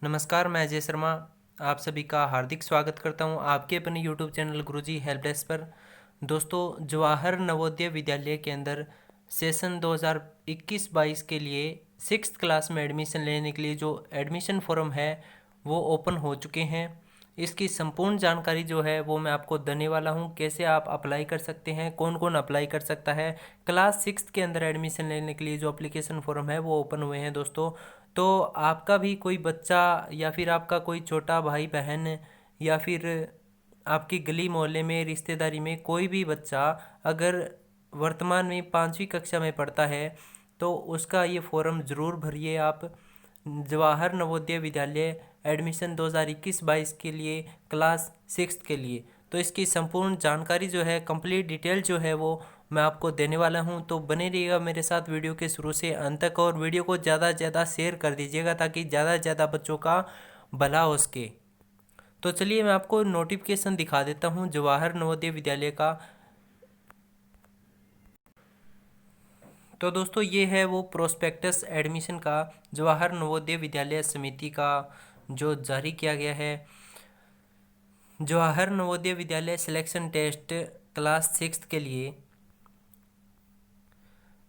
नमस्कार, मैं अजय शर्मा आप सभी का हार्दिक स्वागत करता हूं आपके अपने यूट्यूब चैनल गुरुजी हेल्प डेस्क पर। दोस्तों, जवाहर नवोदय विद्यालय के अंदर सेशन 2021-22 के लिए 6th क्लास में एडमिशन लेने के लिए जो एडमिशन फॉर्म है वो ओपन हो चुके हैं। इसकी संपूर्ण जानकारी जो है वो मैं आपको देने वाला हूं। कैसे आप अप्लाई कर सकते हैं, कौन कौन अप्लाई कर सकता है। क्लास 6th के अंदर एडमिशन लेने के लिए जो अप्लीकेशन फॉर्म है वो ओपन हुए हैं दोस्तों। तो आपका भी कोई बच्चा या फिर आपका कोई छोटा भाई बहन या फिर आपकी गली मोहल्ले में रिश्तेदारी में कोई भी बच्चा अगर वर्तमान में 5वीं कक्षा में पढ़ता है तो उसका ये फॉर्म ज़रूर भरिए आप। जवाहर नवोदय विद्यालय एडमिशन 2021-22 के लिए क्लास 6th के लिए। तो इसकी संपूर्ण जानकारी जो है, कंप्लीट डिटेल जो है वो मैं आपको देने वाला हूं। तो बने रहिएगा मेरे साथ वीडियो के शुरू से अंत तक और वीडियो को ज़्यादा से ज़्यादा शेयर कर दीजिएगा ताकि ज़्यादा से ज़्यादा बच्चों का भला हो सके। तो चलिए मैं आपको नोटिफिकेशन दिखा देता हूं जवाहर नवोदय विद्यालय का। तो दोस्तों, ये है वो प्रोस्पेक्टस एडमिशन का जवाहर नवोदय विद्यालय समिति का जो जारी किया गया है। Jawahar Navodaya Vidyalaya selection test class 6th के लिए।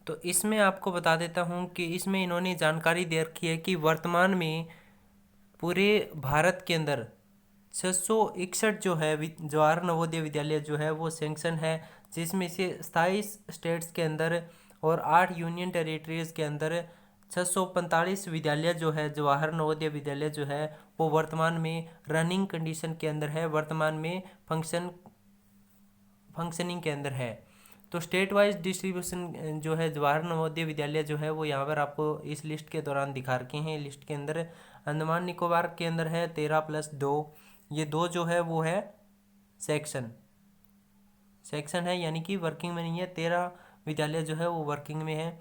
तो इसमें आपको बता देता हूँ कि इसमें इन्होंने जानकारी दे रखी है कि वर्तमान में पूरे भारत के अंदर 661 जो है जवाहर नवोदय विद्यालय जो है वो सेंक्शन है, जिसमें से 27 स्टेट्स के अंदर और 8 यूनियन टेरिटरीज के अंदर 645 विद्यालय जो है जवाहर नवोदय विद्यालय जो है वो वर्तमान में रनिंग कंडीशन के अंदर है, वर्तमान में फंक्शनिंग के अंदर है। तो स्टेट वाइज डिस्ट्रीब्यूशन जो है जवाहर नवोदय विद्यालय जो है वो यहाँ पर आपको इस लिस्ट के दौरान दिखा रखे हैं। लिस्ट के अंदर अंडमान निकोबार के अंदर है 13+2, ये 2 जो है वो है सेक्शन है, यानी कि वर्किंग में नहीं है। 13 विद्यालय जो है वो वर्किंग में है।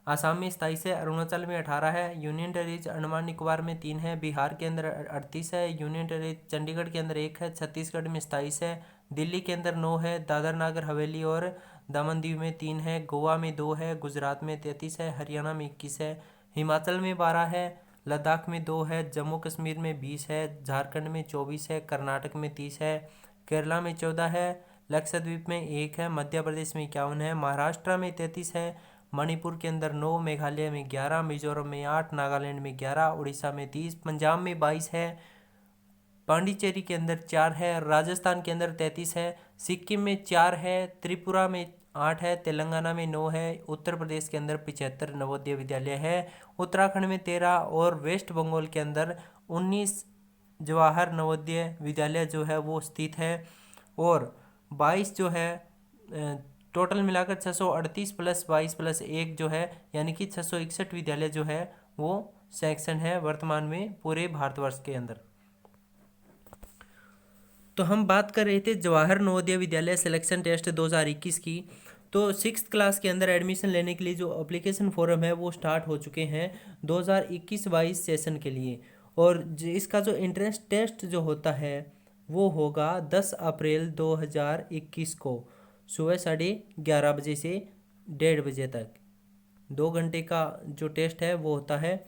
आसाम में 27 है, अरुणाचल में 18 है, यूनियन टेरिटरीज अंडमान निकोबार में 3 है, बिहार के अंदर 38 है, यूनियन टेरिटरीज चंडीगढ़ के अंदर 1 है, छत्तीसगढ़ में 27 है, दिल्ली के अंदर 9 है, दादर नागर हवेली और दमन दीव में 3 है, गोवा में 2 है, गुजरात में 33 है, हरियाणा में 21 है, हिमाचल में 12 है, लद्दाख में 2 है, जम्मू कश्मीर में 20 है, झारखंड में 24 है, कर्नाटक में 30 है, केरला में 14 है, लक्षद्वीप में 1 है, मध्य प्रदेश में 51 है, महाराष्ट्र में 33 है, मणिपुर के अंदर 9, मेघालय में 11, मिजोरम में 8, नागालैंड में 11, उड़ीसा में 30, पंजाब में 22 है, पांडिचेरी के अंदर 4 है, राजस्थान के अंदर 33 है, सिक्किम में 4 है, त्रिपुरा में 8 है, तेलंगाना में 9 है, उत्तर प्रदेश के अंदर 75 नवोदय विद्यालय है, उत्तराखंड में 13 और वेस्ट बंगाल के अंदर 19 जवाहर नवोदय विद्यालय जो है वो स्थित है। और 22 जो है टोटल मिलाकर 638 + 22 + 1 जो है यानी कि 661 विद्यालय जो है वो सेक्शन है वर्तमान में पूरे भारतवर्ष के अंदर। तो हम बात कर रहे थे जवाहर नवोदय विद्यालय सिलेक्शन टेस्ट 2021 की। तो 6th क्लास के अंदर एडमिशन लेने के लिए जो एप्लीकेशन फॉर्म है वो स्टार्ट हो चुके हैं 2021-22 सेशन के लिए। और इसका जो एंट्रेंस टेस्ट जो होता है वो होगा 10 अप्रैल 2021 को सुबह 11:30 बजे से 1:30 बजे तक। 2 घंटे का जो टेस्ट है वो होता है।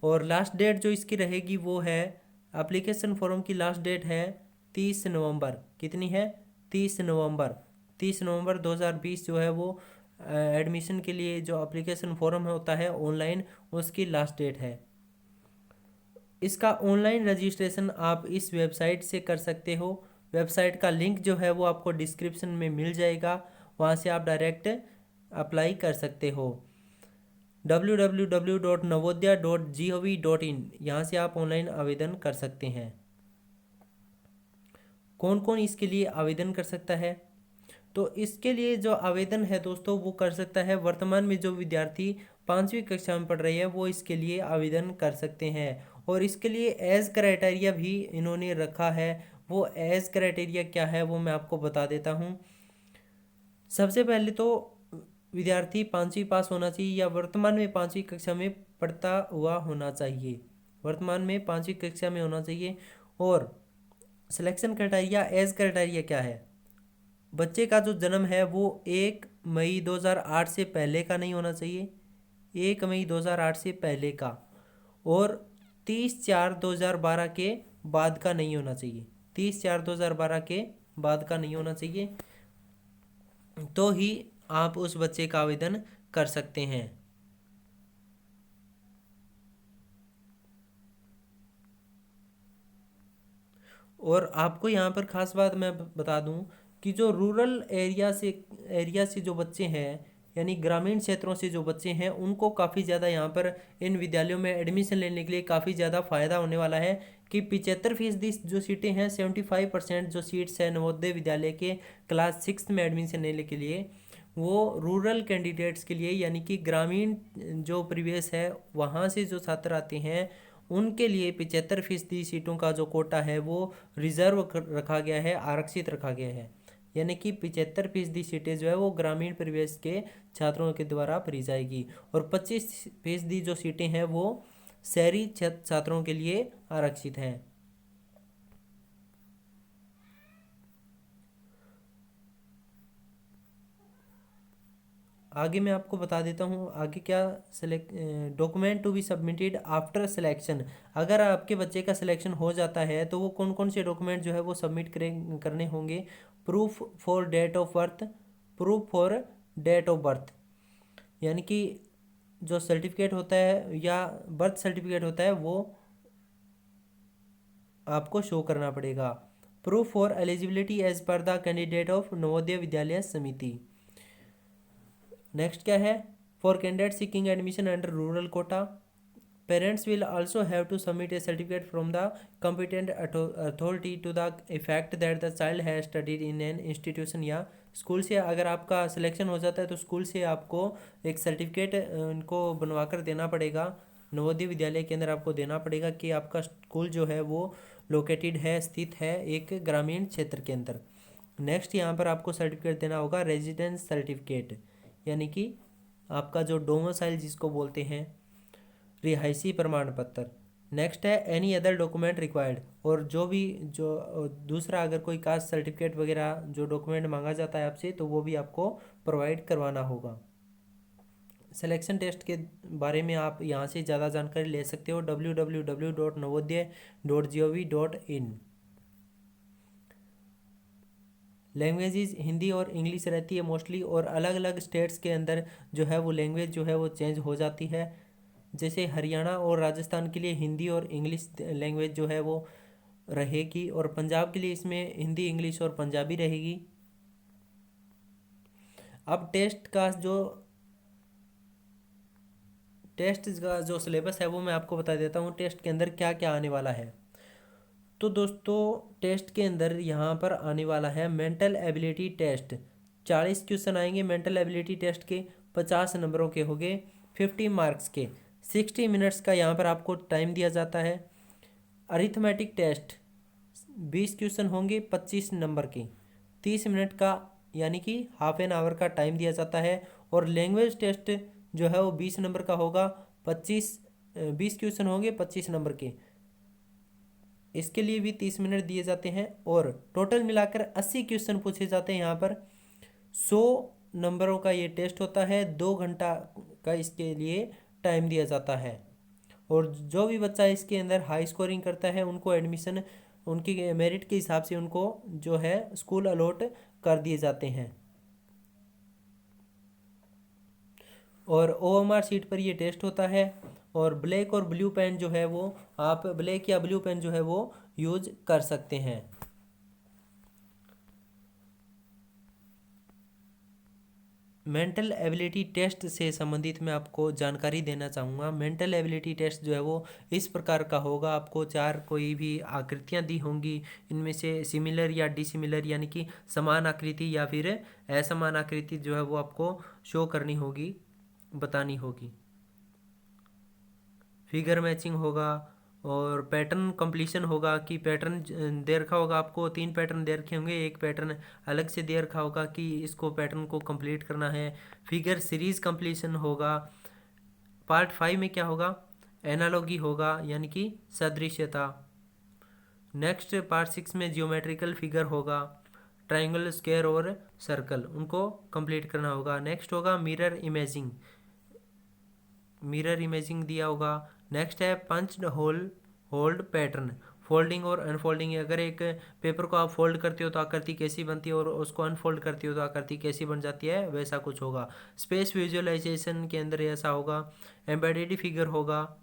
और लास्ट डेट जो इसकी रहेगी वो है, एप्लीकेशन फॉर्म की लास्ट डेट है 30 नवंबर। कितनी है? 30 नवंबर। 30 नवंबर 2020 जो है वो एडमिशन के लिए जो एप्लीकेशन फॉर्म होता है ऑनलाइन, उसकी लास्ट डेट है। इसका ऑनलाइन रजिस्ट्रेशन आप इस वेबसाइट से कर सकते हो। वेबसाइट का लिंक जो है वो आपको डिस्क्रिप्शन में मिल जाएगा, वहाँ से आप डायरेक्ट अप्लाई कर सकते हो। www.navodaya.gov.in, यहाँ से आप ऑनलाइन आवेदन कर सकते हैं। कौन कौन इसके लिए आवेदन कर सकता है? तो इसके लिए जो आवेदन है दोस्तों वो कर सकता है वर्तमान में जो विद्यार्थी 5वीं कक्षा में पढ़ रहे हैं वो इसके लिए आवेदन कर सकते हैं। और इसके लिए एज क्राइटेरिया भी इन्होंने रखा है। वो एज क्राइटेरिया क्या है वो मैं आपको बता देता हूँ। सबसे पहले तो विद्यार्थी 5वीं पास होना चाहिए या वर्तमान में 5वीं कक्षा में पढ़ता हुआ होना चाहिए। वर्तमान में 5वीं कक्षा में होना चाहिए। और सिलेक्शन क्राइटेरिया, एज क्राइटेरिया क्या है? बच्चे का जो जन्म है वो 1 मई 2008 से पहले का नहीं होना चाहिए, 1 मई 2008 से पहले का। और 30/4/2012 के बाद का नहीं होना चाहिए। 30/4/2012 के बाद का नहीं होना चाहिए, तो ही आप उस बच्चे का आवेदन कर सकते हैं। और आपको यहाँ पर खास बात मैं बता दूँ कि जो रूरल एरिया से जो बच्चे हैं, यानी ग्रामीण क्षेत्रों से जो बच्चे हैं, उनको काफ़ी ज़्यादा यहाँ पर इन विद्यालयों में एडमिशन लेने के लिए काफ़ी ज़्यादा फ़ायदा होने वाला है कि 75% जो सीटें हैं, 75% जो सीट्स हैं नवोदय विद्यालय के क्लास 6 में एडमिशन लेने के लिए, वो रूरल कैंडिडेट्स के लिए, यानी कि ग्रामीण जो परिवेश है वहाँ से जो छात्र आते हैं उनके लिए 75% सीटों का जो कोटा है वो रिजर्व रखा गया है, आरक्षित रखा गया है। यानी कि 75% सीटें जो है वो ग्रामीण परिवेश के छात्रों के द्वारा भरी जाएगी, और 25% जो सीटें हैं वो शहरी छात्रों के लिए आरक्षित हैं। आगे मैं आपको बता देता हूँ आगे क्या select document to be submitted after selection. अगर आपके बच्चे का सिलेक्शन हो जाता है तो वो कौन कौन से डॉक्यूमेंट जो है वो सबमिट करने होंगे। Proof for date of birth, proof for date of birth, यानी कि जो सर्टिफिकेट होता है या बर्थ सर्टिफिकेट होता है वो आपको शो करना पड़ेगा। Proof for eligibility age per the candidate of Navodaya Vidyalaya Samiti. Next क्या है, for candidate seeking admission under rural quota, parents will also have to submit a certificate from the competent authority to the effect that the child has studied in an institution, या school से अगर आपका selection हो जाता है तो school से आपको एक सर्टिफिकेट उनको बनवा कर देना पड़ेगा, नवोदय विद्यालय के अंदर आपको देना पड़ेगा कि आपका स्कूल जो है वो लोकेटेड है, स्थित है एक ग्रामीण क्षेत्र के अंदर। नेक्स्ट यहाँ पर आपको सर्टिफिकेट देना होगा रेजिडेंस सर्टिफिकेट, यानी कि आपका जो डोमिसाइल जिसको बोलते हैं, रिहायशी प्रमाण पत्र। नेक्स्ट है एनी अदर डॉक्यूमेंट रिक्वायर्ड, और जो दूसरा अगर कोई कास्ट सर्टिफिकेट वगैरह जो डॉक्यूमेंट मांगा जाता है आपसे तो वो भी आपको प्रोवाइड करवाना होगा। सिलेक्शन टेस्ट के बारे में आप यहाँ से ज़्यादा जानकारी ले सकते हो www.navodaya.gov.in। लैंग्वेजेस हिंदी और इंग्लिश रहती है मोस्टली, और अलग अलग स्टेट्स के अंदर जो है वो लैंग्वेज जो है वो चेंज हो जाती है। जैसे हरियाणा और राजस्थान के लिए हिंदी और इंग्लिश लैंग्वेज जो है वो रहेगी, और पंजाब के लिए इसमें हिंदी, इंग्लिश और पंजाबी रहेगी। अब टेस्ट का जो सिलेबस है वो मैं आपको बता देता हूँ, टेस्ट के अंदर क्या क्या आने वाला है। तो दोस्तों टेस्ट के अंदर यहाँ पर आने वाला है मेंटल एबिलिटी टेस्ट। 40 क्वेश्चन आएंगे मेंटल एबिलिटी टेस्ट के, 50 नंबरों के हो गए, 50 मार्क्स के, 60 मिनट्स का यहाँ पर आपको टाइम दिया जाता है। अरिथमेटिक टेस्ट 20 क्वेश्चन होंगे, 25 नंबर के, 30 मिनट का यानी कि हाफ एन आवर का टाइम दिया जाता है। और लैंग्वेज टेस्ट जो है वो 20 नंबर का होगा, 20 क्वेश्चन होंगे 25 नंबर के, इसके लिए भी 30 मिनट दिए जाते हैं। और टोटल मिलाकर 80 क्वेश्चन पूछे जाते हैं यहाँ पर। 100 नंबरों का ये टेस्ट होता है, 2 घंटा का इसके लिए टाइम दिया जाता है। और जो भी बच्चा इसके अंदर हाई स्कोरिंग करता है उनको एडमिशन उनकी मेरिट के हिसाब से उनको जो है स्कूल अलॉट कर दिए जाते हैं। और OMR शीट पर ये टेस्ट होता है। और ब्लैक और ब्लू पेन जो है वो आप ब्लैक या ब्लू पेन जो है वो यूज कर सकते हैं। मेंटल एबिलिटी टेस्ट से संबंधित मैं आपको जानकारी देना चाहूँगा। मेंटल एबिलिटी टेस्ट जो है वो इस प्रकार का होगा, आपको 4 कोई भी आकृतियाँ दी होंगी, इनमें से सिमिलर या डिसिमिलर यानी कि समान आकृति या फिर असमान आकृति जो है वो आपको शो करनी होगी, बतानी होगी। फिगर मैचिंग होगा और पैटर्न कंप्लीशन होगा कि पैटर्न दे रखा होगा, आपको 3 पैटर्न दे रखे होंगे, एक पैटर्न अलग से दे रखा होगा कि इसको पैटर्न को कंप्लीट करना है। फिगर सीरीज कंप्लीशन होगा। पार्ट 5 में क्या होगा, एनालॉगी होगा यानी कि सदृश्यता। नेक्स्ट पार्ट 6 में जियोमेट्रिकल फिगर होगा, ट्राइंगल, स्क्वायर और सर्कल, उनको कंप्लीट करना होगा। नेक्स्ट होगा मिरर इमेजिंग दिया होगा। नेक्स्ट है पंच होल्ड पैटर्न, फोल्डिंग और अनफोल्डिंग। अगर एक पेपर को आप फोल्ड करते हो तो आकृति कैसी बनती है और उसको अनफोल्ड करते हो तो आकृति कैसी बन जाती है, वैसा कुछ होगा। स्पेस विजुअलाइजेशन के अंदर ऐसा होगा। एम्बेडेड फिगर होगा।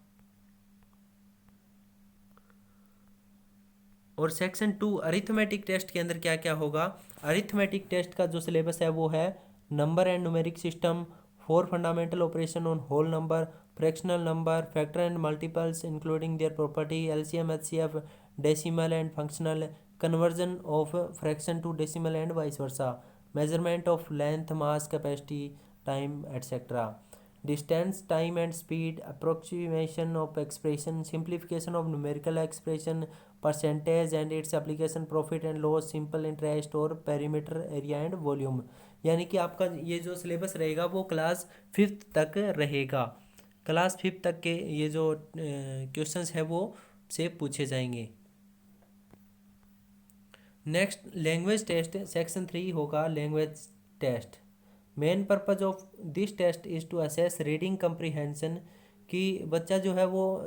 और सेक्शन 2 अरिथमेटिक टेस्ट के अंदर क्या क्या होगा। अरिथमेटिक टेस्ट का जो सिलेबस है वो है number and numeric system, 4 fundamental operation on whole number, fractional number, factor and multiples including their property, LCM HCF, decimal and functional, conversion of fraction to decimal and vice versa, measurement of length, mass, capacity, time etcetera, distance, time and speed, approximation of expression, simplification of numerical expression, percentage and its application, profit and loss, simple interest और perimeter, area and volume. यानी कि आपका ये जो syllabus रहेगा वो class 5th तक रहेगा। क्लास 5th तक के ये जो क्वेश्चंस है वो से पूछे जाएंगे। नेक्स्ट लैंग्वेज टेस्ट, सेक्शन 3 होगा language test. Main purpose of this test is to assess reading comprehension, कि बच्चा जो है वो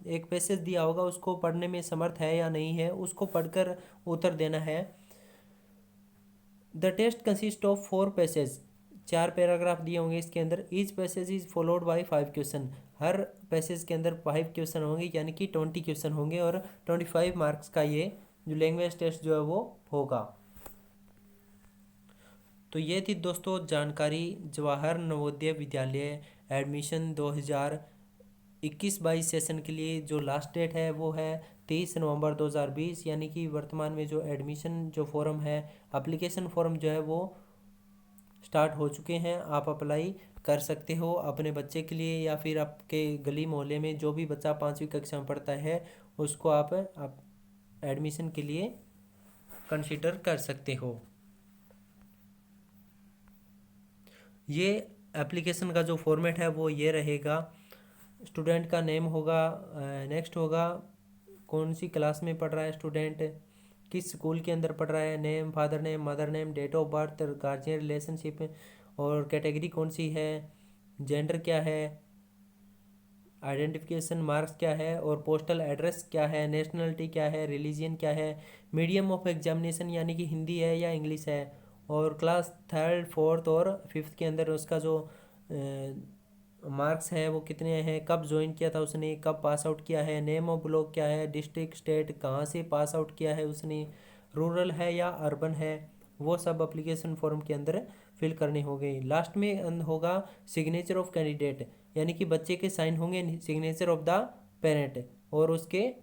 एक पैसेज दिया होगा उसको पढ़ने में समर्थ है या नहीं है, उसको पढ़कर उत्तर देना है। The test consist of 4 passage, 4 paragraph दिए होंगे इसके अंदर। Each passage is followed by 5 question, हर पैसेज के अंदर 5 क्वेश्चन होंगे, यानी कि 20 क्वेश्चन होंगे और 25 मार्क्स का ये जो लैंग्वेज टेस्ट जो है वो होगा। तो ये थी दोस्तों जानकारी जवाहर नवोदय विद्यालय एडमिशन 2021-22 सेशन के लिए। जो लास्ट डेट है वो है 23 नवंबर 2020, यानी कि वर्तमान में जो एडमिशन जो फॉर्म है, एप्लीकेशन फॉर्म जो है वो स्टार्ट हो चुके हैं। आप अप्लाई कर सकते हो अपने बच्चे के लिए, या फिर आपके गली मोहल्ले में जो भी बच्चा 5वीं कक्षा में पढ़ता है उसको आप एडमिशन के लिए कंसीडर कर सकते हो। ये एप्लीकेशन का जो फॉर्मेट है वो ये रहेगा। स्टूडेंट का नेम होगा, नेक्स्ट होगा कौन सी क्लास में पढ़ रहा है स्टूडेंट, किस स्कूल के अंदर पढ़ रहा है, name, father name, mother name, date of birth, guardian relationship और कैटेगरी कौन सी है, जेंडर क्या है, आइडेंटिफिकेशन मार्क्स क्या है और पोस्टल एड्रेस क्या है, नेशनलिटी क्या है, रिलीजन क्या है, मीडियम ऑफ एग्जामिनेशन यानी कि हिंदी है या इंग्लिश है, और क्लास 3rd 4th और 5th के अंदर उसका जो मार्क्स है वो कितने हैं, कब ज्वाइन किया था उसने, कब पास आउट किया है, नेम ऑफ ब्लॉक क्या है, डिस्ट्रिक्ट स्टेट कहाँ से पास आउट किया है उसने, रूरल है या अर्बन है, वो सब एप्लीकेशन फॉर्म के अंदर फिल करने होंगे। लास्ट में होगा सिग्नेचर ऑफ कैंडिडेट, यानी कि बच्चे के साइन होंगे, सिग्नेचर ऑफ द पेरेंट और उसके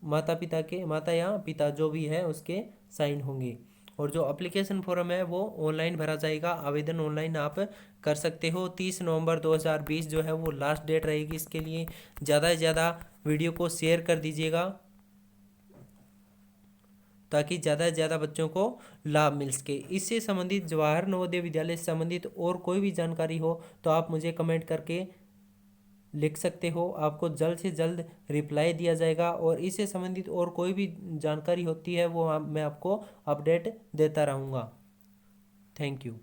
माता पिता के, माता या पिता जो भी है उसके साइन होंगे। और जो एप्लीकेशन फॉर्म है वो ऑनलाइन भरा जाएगा, आवेदन ऑनलाइन आप कर सकते हो। 30 नवंबर 2020 जो है वो लास्ट डेट रहेगी इसके लिए। ज़्यादा से ज़्यादा वीडियो को शेयर कर दीजिएगा ताकि ज़्यादा से ज़्यादा बच्चों को लाभ मिल सके। इससे संबंधित जवाहर नवोदय विद्यालय से संबंधित और कोई भी जानकारी हो तो आप मुझे कमेंट करके लिख सकते हो, आपको जल्द से जल्द रिप्लाई दिया जाएगा। और इससे संबंधित और कोई भी जानकारी होती है वो मैं आपको अपडेट देता रहूँगा। Thank you.